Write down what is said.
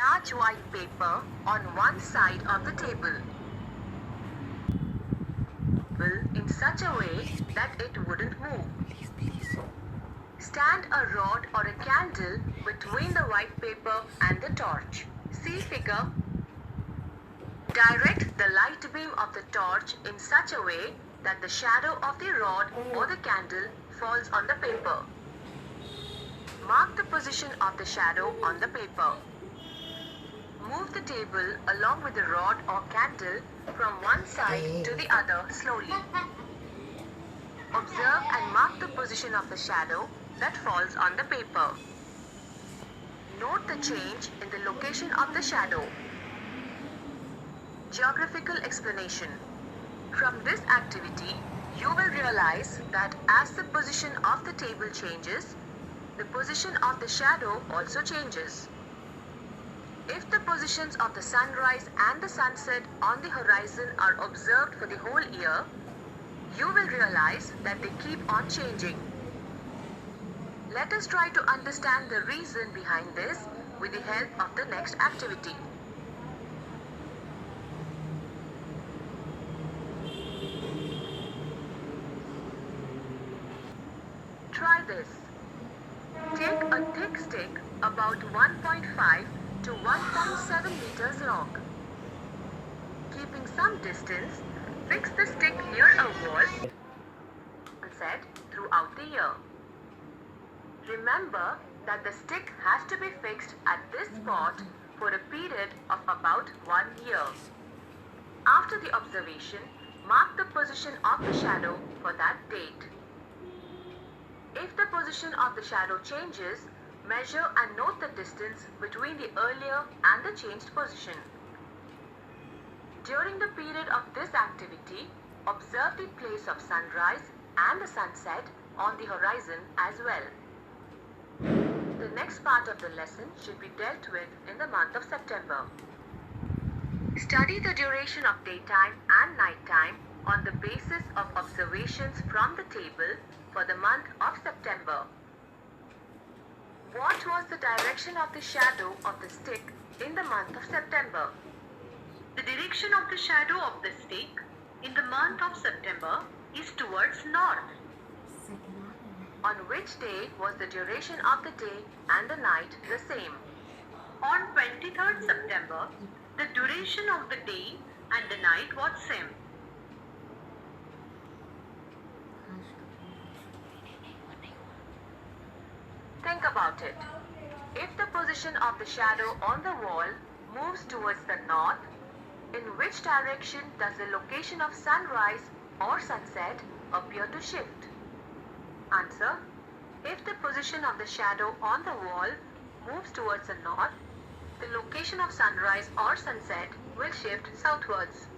large white paper on one side of the table in such a way that it wouldn't move. Stand a rod or a candle between the white paper and the torch. See figure. Direct the light beam of the torch in such a way that the shadow of the rod or the candle falls on the paper. Mark the position of the shadow on the paper. Move the table along with the rod or candle from one side to the other slowly. Observe and mark the position of the shadow that falls on the paper. Note the change in the location of the shadow. Geographical explanation. From this activity, you will realize that as the position of the table changes, the position of the shadow also changes. If the positions of the sunrise and the sunset on the horizon are observed for the whole year, you will realize that they keep on changing. Let us try to understand the reason behind this with the help of the next activity. Try this. Take a thick stick about 1.5 to 1.7 meters long. Keeping some distance, fix the stick near a wall and set throughout the year. Remember that the stick has to be fixed at this spot for a period of about 1 year. After the observation, mark the position of the shadow for that date. If the position of the shadow changes, measure and note the distance between the earlier and the changed position. During the period of this activity, observe the place of sunrise and the sunset on the horizon as well. The next part of the lesson should be dealt with in the month of September. Study the duration of daytime and nighttime on the basis of observations from the table for the month of September. What was the direction of the shadow of the stick in the month of September? The direction of the shadow of the stick in the month of September is towards north. On which day was the duration of the day and the night the same? On 23rd September, the duration of the day and the night was same. Think about it. If the position of the shadow on the wall moves towards the north, in which direction does the location of sunrise or sunset appear to shift? Answer. If the position of the shadow on the wall moves towards the north, the location of sunrise or sunset will shift southwards.